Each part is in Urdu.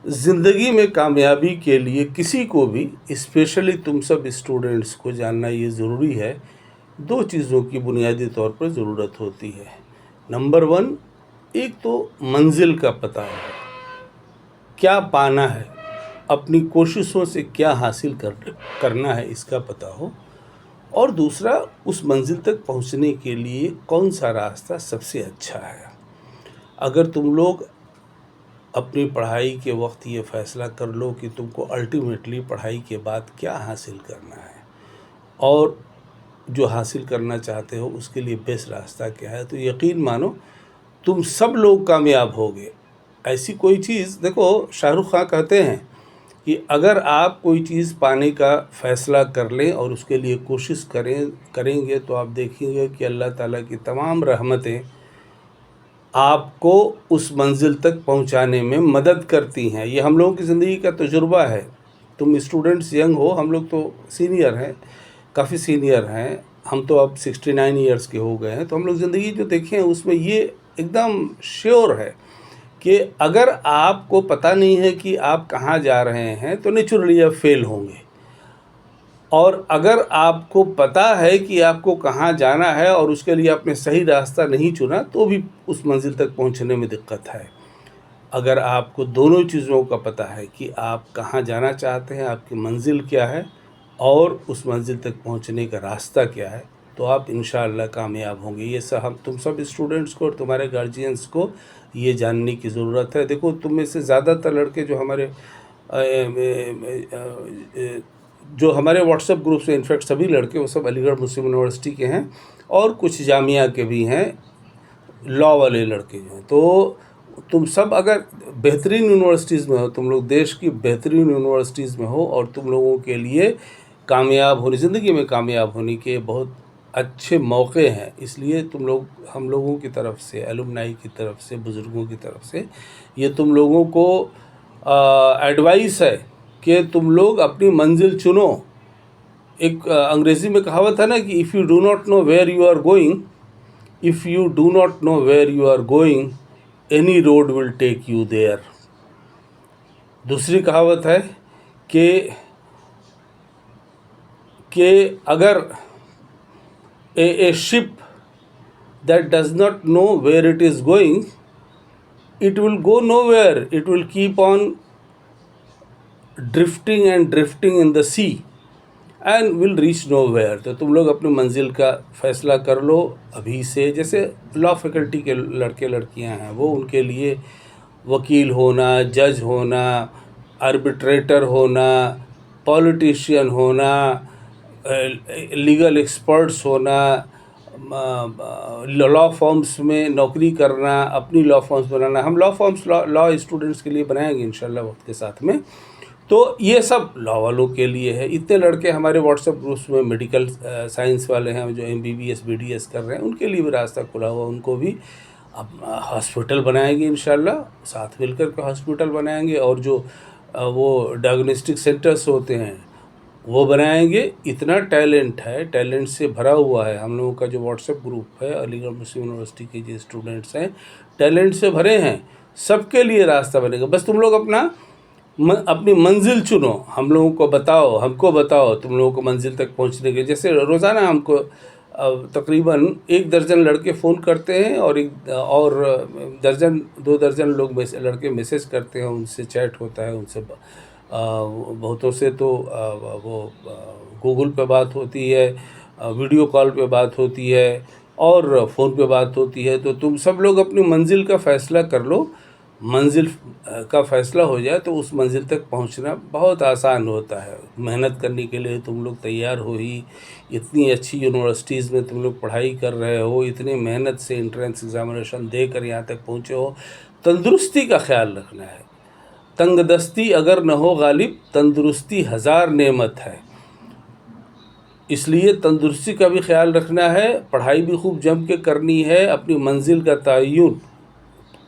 زندگی میں کامیابی کے لیے کسی کو بھی، اسپیشلی تم سب اسٹوڈنٹس کو جاننا یہ ضروری ہے، دو چیزوں کی بنیادی طور پر ضرورت ہوتی ہے۔ نمبر 1، ایک تو منزل کا پتہ ہے، کیا پانا ہے، اپنی کوششوں سے کیا حاصل کرنا ہے اس کا پتہ ہو، اور دوسرا اس منزل تک پہنچنے کے لیے کون سا راستہ سب سے اچھا ہے۔ اگر تم لوگ اپنی پڑھائی کے وقت یہ فیصلہ کر لو کہ تم کو الٹیمیٹلی پڑھائی کے بعد کیا حاصل کرنا ہے اور جو حاصل کرنا چاہتے ہو اس کے لیے بیسٹ راستہ کیا ہے، تو یقین مانو تم سب لوگ کامیاب ہوگے۔ ایسی کوئی چیز، دیکھو شاہ رخ خان کہتے ہیں کہ اگر آپ کوئی چیز پانے کا فیصلہ کر لیں اور اس کے لیے کوشش کریں گے تو آپ دیکھیں گے کہ اللہ تعالیٰ کی تمام رحمتیں آپ کو اس منزل تک پہنچانے میں مدد کرتی ہیں۔ یہ ہم لوگوں کی زندگی کا تجربہ ہے۔ تم اسٹوڈنٹس ینگ ہو، ہم لوگ تو سینئر ہیں، کافی سینئر ہیں، ہم تو اب 69 ایئرس کے ہو گئے ہیں، تو ہم لوگ زندگی جو دیکھیں اس میں یہ ایک دم شیور ہے کہ اگر آپ کو پتہ نہیں ہے کہ آپ کہاں جا رہے ہیں تو نیچرلی آپ فیل ہوں گے، اور اگر آپ کو پتہ ہے کہ آپ کو کہاں جانا ہے اور اس کے لیے آپ نے صحیح راستہ نہیں چنا تو بھی اس منزل تک پہنچنے میں دقت ہے۔ اگر آپ کو دونوں چیزوں کا پتہ ہے کہ آپ کہاں جانا چاہتے ہیں، آپ کی منزل کیا ہے اور اس منزل تک پہنچنے کا راستہ کیا ہے، تو آپ انشاءاللہ کامیاب ہوں گے۔ یہ تم سب اسٹوڈنٹس کو اور تمہارے گارجینس کو یہ جاننے کی ضرورت ہے۔ دیکھو تم میں سے زیادہ تر لڑکے جو ہمارے واٹس ایپ گروپ سے، انفیکٹ سبھی لڑکے وہ سب علی گڑھ مسلم یونیورسٹی کے ہیں اور کچھ جامعہ کے بھی ہیں، لاء والے لڑکے جو ہیں۔ تو تم سب اگر بہترین یونیورسٹیز میں ہو، تم لوگ دیش کی بہترین یونیورسٹیز میں ہو، اور تم لوگوں کے لیے زندگی میں کامیاب ہونے کے بہت اچھے موقع ہیں، اس لیے ہم لوگوں کی طرف سے، ایلومنائی کی طرف سے، بزرگوں کی طرف سے یہ تم لوگوں کو ایڈوائس ہے کہ تم لوگ اپنی منزل چنو۔ ایک انگریزی میں کہاوت ہے نا کہ if you do not know where you are going, any road will take you there۔ دوسری کہاوت ہے کہ اگر a ship that does not know where it is going, it will go nowhere, it will keep on drifting in the sea and will reach nowhere۔ تو تم لوگ اپنی منزل کا فیصلہ کر لو ابھی سے۔ جیسے لاء فیکلٹی کے لڑکے لڑکیاں ہیں، وہ ان کے لیے وکیل ہونا، جج ہونا، آربیٹریٹر ہونا، پولیٹیشین ہونا، لیگل ایکسپرٹس ہونا، لاء فارمز میں نوکری کرنا، اپنی لاء فارمز بنانا۔ ہم لاء اسٹوڈنٹس کے لیے بنائیں گے انشاءاللہ وقت کے ساتھ میں۔ تو یہ سب لاء والوں کے لیے ہے۔ اتنے لڑکے ہمارے واٹس ایپ گروپس میں میڈیکل سائنس والے ہیں جو MBBS BDS کر رہے ہیں، ان کے لیے بھی راستہ کھلا ہوا، ان کو بھی ہاسپٹل بنائیں گے انشاءاللہ، ساتھ مل کر کے ہاسپٹل بنائیں گے، اور جو وہ ڈائگنوسٹک سینٹرز ہوتے ہیں وہ بنائیں گے۔ اتنا ٹیلنٹ ہے، ٹیلنٹ سے بھرا ہوا ہے ہم لوگوں کا جو واٹس ایپ گروپ ہے، علی گڑھ مسلم یونیورسٹی کے جو اسٹوڈنٹس ہیں ٹیلنٹ سے بھرے ہیں، سب کے لیے راستہ بنے گا۔ بس تم لوگ اپنی منزل چنو، ہم کو بتاؤ تم لوگوں کو منزل تک پہنچنے کے۔ جیسے روزانہ ہم کو تقریباً 1 درجن لڑکے فون کرتے ہیں اور 2 درجن لڑکے میسیج کرتے ہیں، ان سے چیٹ ہوتا ہے، ان سے بہتوں سے تو وہ گوگل پہ بات ہوتی ہے، ویڈیو کال پہ بات ہوتی ہے، اور فون پہ بات ہوتی ہے۔ تو تم سب لوگ اپنی منزل کا فیصلہ کر لو، منزل کا فیصلہ ہو جائے تو اس منزل تک پہنچنا بہت آسان ہوتا ہے۔ محنت کرنے کے لیے تم لوگ تیار ہو ہی، اتنی اچھی یونیورسٹیز میں تم لوگ پڑھائی کر رہے ہو، اتنی محنت سے انٹرنس ایگزامینیشن دے کر یہاں تک پہنچے ہو۔ تندرستی کا خیال رکھنا ہے، تنگ دستی اگر نہ ہو غالب، تندرستی 1000 نعمت ہے، اس لیے تندرستی کا بھی خیال رکھنا ہے، پڑھائی بھی خوب جم کے کرنی ہے، اپنی منزل کا تعین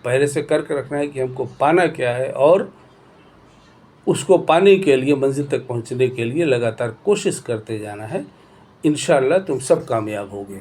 پہلے سے کر کے رکھنا ہے کہ ہم کو پانا کیا ہے، اور اس کو پانے کے لیے، منزل تک پہنچنے کے لیے لگاتار کوشش کرتے جانا ہے۔ انشاءاللہ تم سب کامیاب ہوگے۔